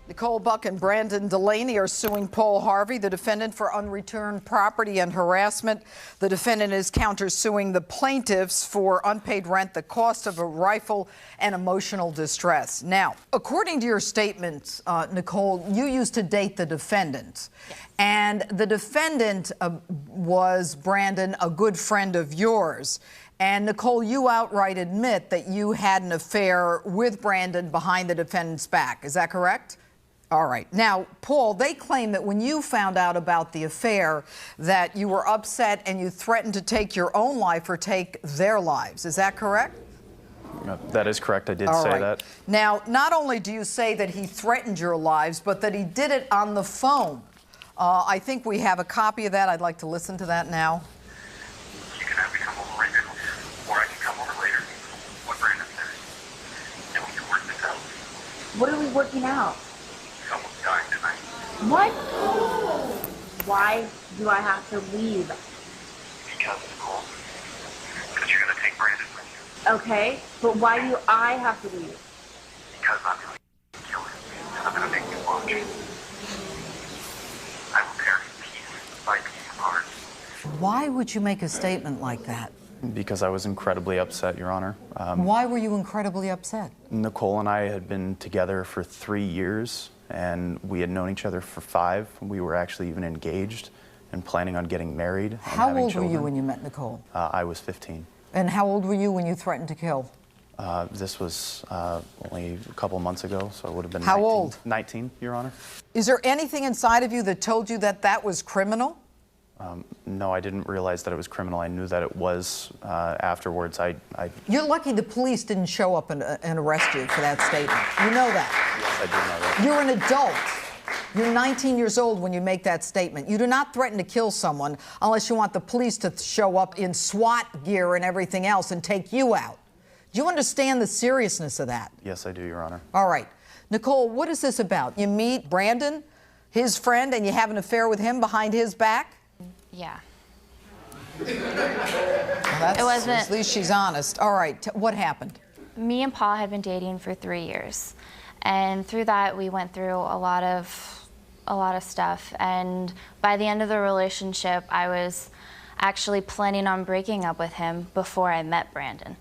Nicole Buck and Brandon Delaney are suing Paul Harvey, the defendant, for unreturned property and harassment. The defendant is countersuing the plaintiffs for unpaid rent, the cost of a rifle, and emotional distress. Now, according to your statements, Nicole, you used to date the defendant. Yes. And the defendant was, Brandon, a good friend of yours. And Nicole, you outright admit that you had an affair with Brandon behind the defendant's back. Is that correct? All right. Now, Paul, they claim that when you found out about the affair, that you were upset and you threatened to take your own life or take their lives. Is that correct? That is correct. I did say that. Now, not only do you say that he threatened your lives, but that he did it on the phone. I think we have a copy of that. I'd like to listen to that now. You can have me come over right now, or I can come over later. What Brandon says. And we can work this out. What are we working out? Someone's dying tonight. What? Why do I have to leave? Because it's cool. Because you're going to take Brandon with you. Okay, but why do I have to leave? Because I'm going to kill him. And I'm going to make you watch. I will tear him piece by piece apart. Why would you make a statement like that? Because I was incredibly upset, Your Honor. Why were you incredibly upset? Nicole and I had been together for 3 years, and we had known each other for 5. We were actually even engaged and planning on getting married and How having old children. were you when you met Nicole? I was 15. And how old were you when you threatened to kill? This was only a couple months ago, so it would have been How 19, old? 19, Your Honor. Is there anything inside of you that told you that that was criminal? No, I didn't realize that it was criminal. I knew that it was afterwards. You're lucky the police didn't show up and arrest you for that statement. You know that. Yes, I do know that. You're an adult. You're 19 years old when you make that statement. You do not threaten to kill someone unless you want the police to show up in SWAT gear and everything else and take you out. Do you understand the seriousness of that? Yes, I do, Your Honor. All right. Nicole, what is this about? You meet Brandon, his friend, and you have an affair with him behind his back? Yeah. Well, it wasn't. At least she's honest. All right. What happened? Me and Paul had been dating for 3 years, and through that we went through a lot of stuff. And by the end of the relationship, I was actually planning on breaking up with him before I met Brandon.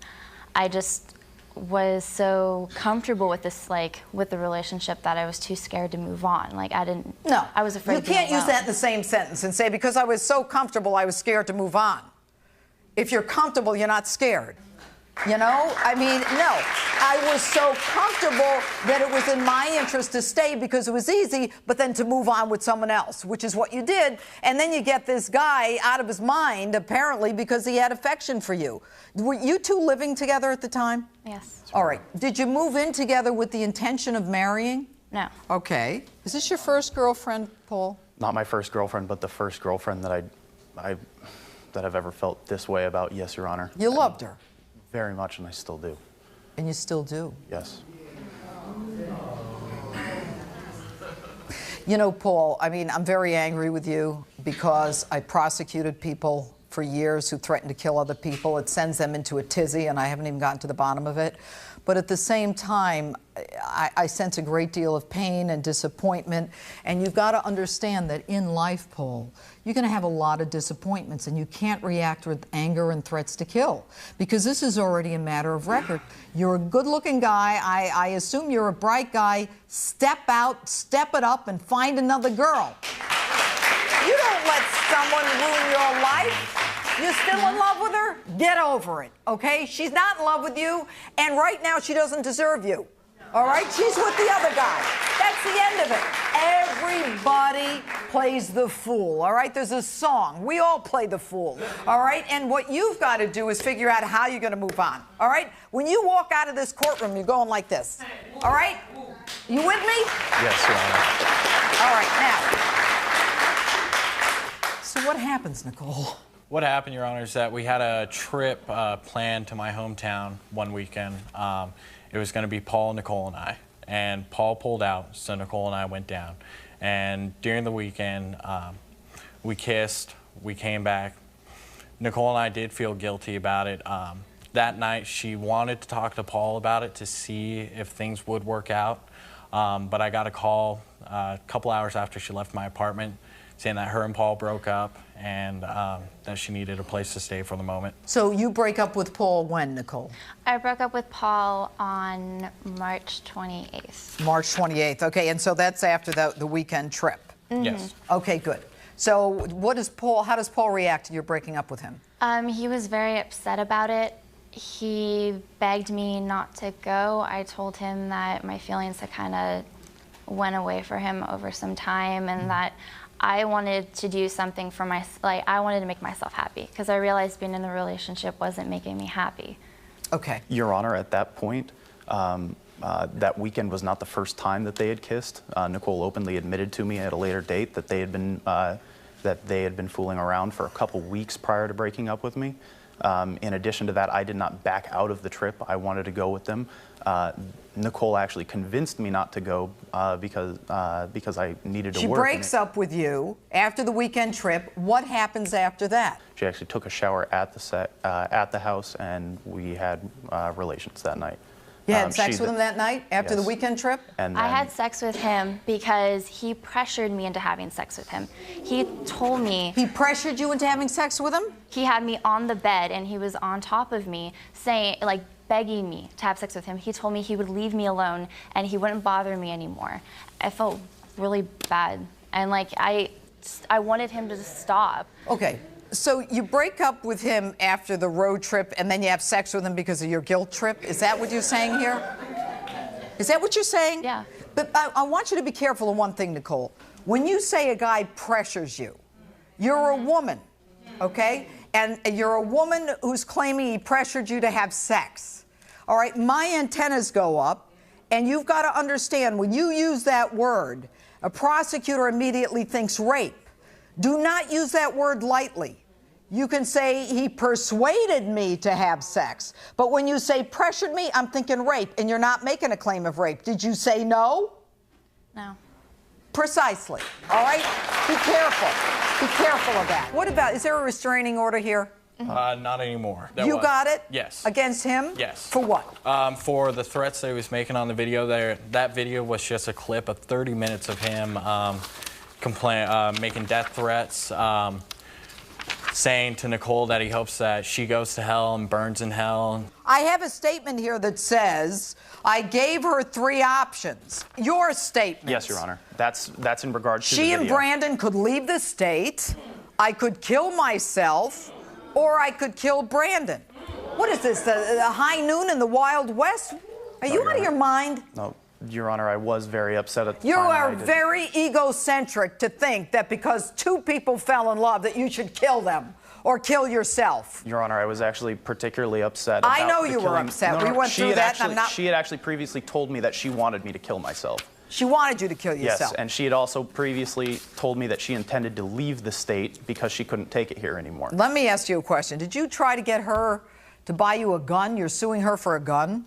I just was so comfortable with this, with the relationship, that I was too scared to move on. I was afraid. You can't use that in the same sentence and say, because I was so comfortable, I was scared to move on. If you're comfortable, you're not scared. You know? I mean, no. I was so comfortable that it was in my interest to stay because it was easy, but then to move on with someone else, which is what you did. And then you get this guy out of his mind, apparently, because he had affection for you. Were you two living together at the time? Yes. All right. Did you move in together with the intention of marrying? No. Okay. Is this your first girlfriend, Paul? Not my first girlfriend, but the first girlfriend that I've ever felt this way about. Yes, Your Honor. You loved her? Very much, and I still do. And you still do? Yes. You know, Paul, I mean, I'm very angry with you because I prosecuted people for years who threatened to kill other people. It sends them into a tizzy, and I haven't even gotten to the bottom of it. But at the same time, I sense a great deal of pain and disappointment. And you've got to understand that in life, Paul, you're going to have a lot of disappointments, and you can't react with anger and threats to kill, because this is already a matter of record. You're a good-looking guy. I assume you're a bright guy. Step out, step it up, and find another girl. You don't let someone ruin your life. You're still in love with her? Get over it, okay? She's not in love with you, and right now she doesn't deserve you. All right? She's with the other guy. That's the end of it. Everybody plays the fool, all right? There's a song. We all play the fool, all right? And what you've got to do is figure out how you're going to move on, all right? When you walk out of this courtroom, you're going like this, all right? You with me? Yes, Your Honor. All right, now. So what happens, Nicole? What happened, Your Honor, is that we had a trip planned to my hometown one weekend. It was going to be Paul, Nicole, and I. And Paul pulled out, so Nicole and I went down. And during the weekend, we kissed, we came back. Nicole and I did feel guilty about it. That night, she wanted to talk to Paul about it to see if things would work out. But I got a call a couple hours after she left my apartment saying that her and Paul broke up and that she needed a place to stay for the moment. So you break up with Paul when, Nicole? I broke up with Paul on March 28th. March 28th. Okay, and so that's after the weekend trip. Yes. Okay, good. So how does Paul react to your breaking up with him? He was very upset about it. He begged me not to go. I told him that my feelings had kind of went away for him over some time and that I wanted to do something for I wanted to make myself happy because I realized being in the relationship wasn't making me happy. Okay. Your Honor, at that point, that weekend was not the first time that they had kissed. Nicole openly admitted to me at a later date that they had been fooling around for a couple weeks prior to breaking up with me. In addition to that, I did not back out of the trip. I wanted to go with them. Nicole actually convinced me not to go because I needed to work. She breaks up with you after the weekend trip. What happens after that? She actually took a shower at the house, and we had relations that night. You had sex with him that night after the Yes. weekend trip? And then, I had sex with him because he pressured me into having sex with him. He told me... He pressured you into having sex with him? He had me on the bed and he was on top of me saying, begging me to have sex with him. He told me he would leave me alone and he wouldn't bother me anymore. I felt really bad. And I wanted him to stop. Okay. So you break up with him after the road trip and then you have sex with him because of your guilt trip? Is that what you're saying here? Is that what you're saying? Yeah. But I want you to be careful of one thing, Nicole. When you say a guy pressures you, you're a woman, okay? And you're a woman who's claiming he pressured you to have sex. All right, my antennas go up, and you've got to understand, when you use that word, a prosecutor immediately thinks rape. Do not use that word lightly. You can say he persuaded me to have sex. But when you say pressured me, I'm thinking rape, and you're not making a claim of rape. Did you say no? No. Precisely. All right? Be careful. Be careful of that. What about, is there a restraining order here? Not anymore. You got it? Yes. Against him? Yes. For what? For the threats that he was making on the video there. That video was just a clip of 30 minutes of him making death threats, saying to Nicole that he hopes that she goes to hell and burns in hell. I have a statement here that says, I gave her 3 options. Your statement. yes, Your Honor. That's in regards to She the and video. Brandon could leave the state, I could kill myself, or I could kill Brandon. What is this, the high noon in the Wild West? Are you out of your mind? No, Your Honor, I was very upset at the You time. are very egocentric to think that because 2 people fell in love that you should kill them or kill yourself. Your Honor, I was actually particularly upset I about know the you were killing. upset. We went she through had that, actually, and I'm not- She had actually previously told me that she wanted me to kill myself. She wanted you to kill Yes, yourself. and she had also previously told me that she intended to leave the state because she couldn't take it here anymore. Let me ask you a question. Did you try to get her to buy you a gun? You're suing her for a gun?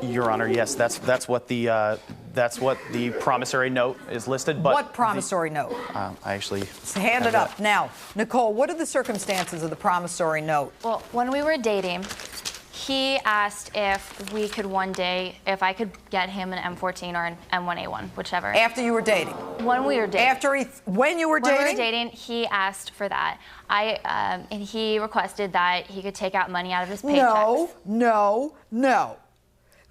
Your Honor, yes, that's what the promissory note is listed. But What promissory note? I actually Hand it have up. that. Now, Nicole, what are the circumstances of the promissory note? Well, when we were dating, he asked if we could one day, if I could get him an M14 or an M1A1, whichever. After you were dating? When we were dating. When you were When dating? we were dating, he asked for that. And he requested that he could take out money out of his paychecks. No.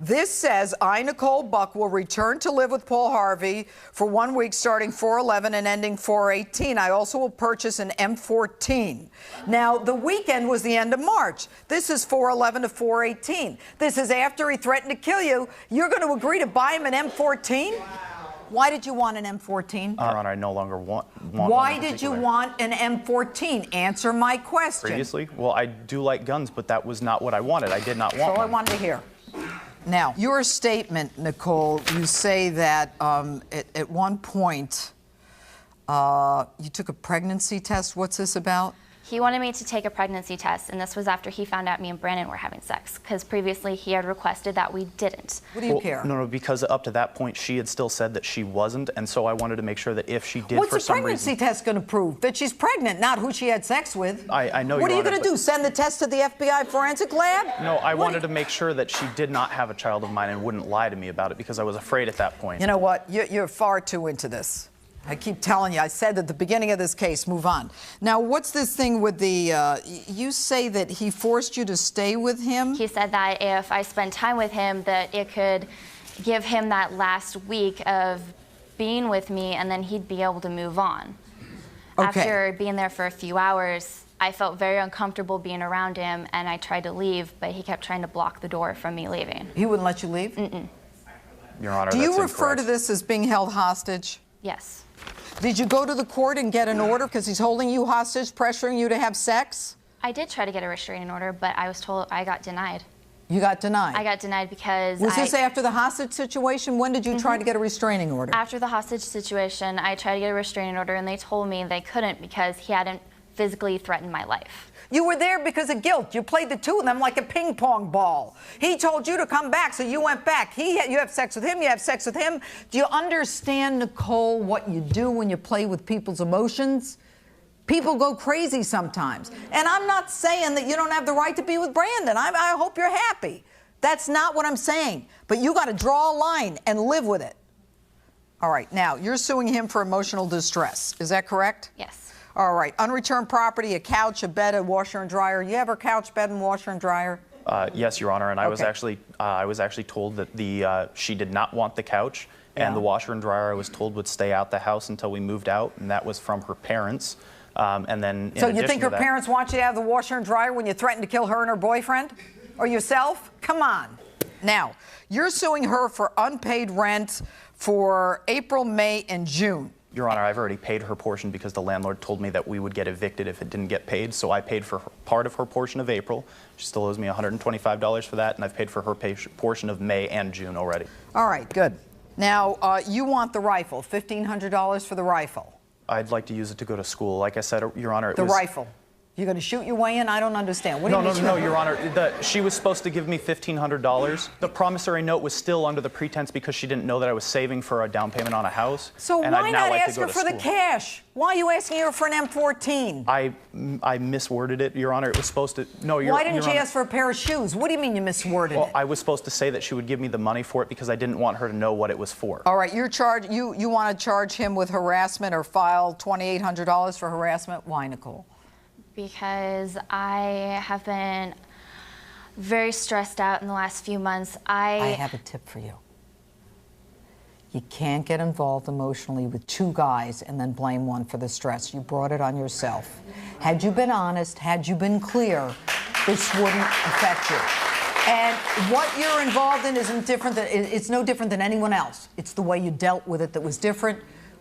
This says, I, Nicole Buck, will return to live with Paul Harvey for 1 week starting 4/11 and ending 4/18. I also will purchase an M14. Now, the weekend was the end of March. This is 4/11 to 4/18. This is after he threatened to kill you. You're going to agree to buy him an M14? Why did you want an M14? Your Honor, I no longer want one Why in did you particular. want an M14? Answer my question. Previously? Well, I do like guns, but that was not what I wanted. I did not want That's all I one. wanted to hear. Now, your statement, Nicole, you say that at one point you took a pregnancy test. What's this about? He wanted me to take a pregnancy test, and this was after he found out me and Brandon were having sex, because previously he had requested that we didn't. What do you care? No, because up to that point, she had still said that she wasn't, and so I wanted to make sure that if she did, What's for the some pregnancy reason... test going to prove? That she's pregnant, not who she had sex with. I know, What are Your you going Honor, to do, send the test to the FBI forensic lab? No, I wanted to make sure that she did not have a child of mine and wouldn't lie to me about it, because I was afraid at that point. You know what? You're far too into this. I keep telling you, I said at the beginning of this case, move on. Now, what's this thing with the, you say that he forced you to stay with him? He said that if I spent time with him, that it could give him that last week of being with me, and then he'd be able to move on. Okay. After being there for a few hours, I felt very uncomfortable being around him, and I tried to leave, but he kept trying to block the door from me leaving. He wouldn't let you leave? Mm-mm. Your Honor, Do that's you refer incorrect. to this as being held hostage? Yes. Did you go to the court and get an order because he's holding you hostage, pressuring you to have sex? I did try to get a restraining order, but I was told I got denied. You got denied? I got denied because Was this after the hostage situation? When did you try to get a restraining order? After the hostage situation, I tried to get a restraining order, and they told me they couldn't because he hadn't physically threatened my life. You were there because of guilt. You played the two of them like a ping pong ball. He told you to come back, so you went back. You have sex with him, you have sex with him. Do you understand, Nicole, what you do when you play with people's emotions? People go crazy sometimes. And I'm not saying that you don't have the right to be with Brandon. I hope you're happy. That's not what I'm saying. But you got to draw a line and live with it. All right, now, you're suing him for emotional distress. Is that correct? Yes. All right, unreturned property, a couch, a bed, a washer and dryer. You ever couch, bed, and washer and dryer? Yes, Your Honor, and I was actually told that she did not want the couch, and the washer and dryer I was told would stay out the house until we moved out, and that was from her parents. And then, So you think her parents want you to have the washer and dryer when you threatened to kill her and her boyfriend, or yourself? Come on. Now, you're suing her for unpaid rent for April, May, and June. Your Honor, I've already paid her portion because the landlord told me that we would get evicted if it didn't get paid, so I paid for part of her portion of April. She still owes me $125 for that, and I've paid for her portion of May and June already. All right, good. Now, you want the rifle, $1,500 for the rifle. I'd like to use it to go to school. Like I said, Your Honor, The rifle. You're going to shoot your way in? I don't understand. What do you mean? No, Your Honor. She was supposed to give me $1,500. The promissory note was still under the pretense because she didn't know that I was saving for a down payment on a house. So and why I'd now not like to ask go her to for the school. cash? Why are you asking her for an M14? I misworded it, Your Honor. It was supposed to... No, Why didn't you ask for a pair of shoes? What do you mean you misworded Well, it? I was supposed to say that she would give me the money for it because I didn't want her to know what it was for. All right, you want to charge him with harassment or file $2,800 for harassment? Why, Nicole? Because I have been very stressed out in the last few months. I have a tip for you. You can't get involved emotionally with two guys and then blame one for the stress. You brought it on yourself. Had you been honest, had you been clear, this wouldn't affect you. And what you're involved in isn't different. It's no different than anyone else. It's the way you dealt with it that was different.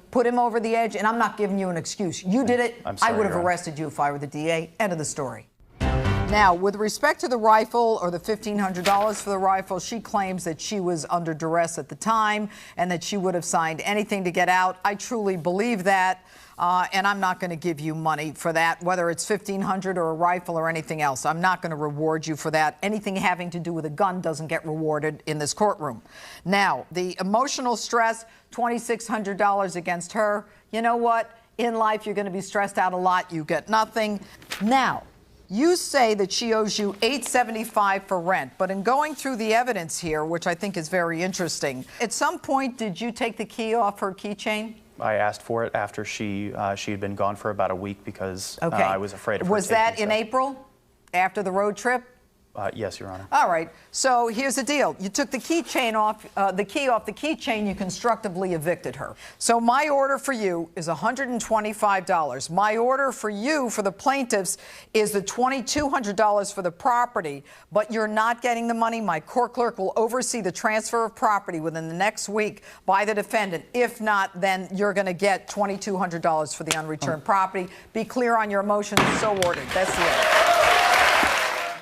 Put him over the edge, and I'm not giving you an excuse. You did it. I'm sorry, I would have Your Honor. arrested you if I were the DA. End of the story. Now, with respect to the rifle or the $1,500 for the rifle, she claims that she was under duress at the time and that she would have signed anything to get out. I truly believe that, and I'm not going to give you money for that, whether it's $1,500 or a rifle or anything else. I'm not going to reward you for that. Anything having to do with a gun doesn't get rewarded in this courtroom. Now, the emotional stress, $2,600 against her. You know what? In life, you're going to be stressed out a lot. You get nothing. Now, you say that she owes you $875 for rent, but in going through the evidence here, which I think is very interesting, at some point, did you take the key off her keychain? I asked for it after she had been gone for about a week because I was afraid of her Was that taking in stuff. April, after the road trip? Yes, Your Honor. All right. So here's the deal. You took the keychain off, the key off the keychain. You constructively evicted her. So my order for you is $125. My order for you, for the plaintiffs, is the $2,200 for the property. But you're not getting the money. My court clerk will oversee the transfer of property within the next week by the defendant. If not, then you're going to get $2,200 for the unreturned property. Be clear on your emotions. So ordered. That's the end.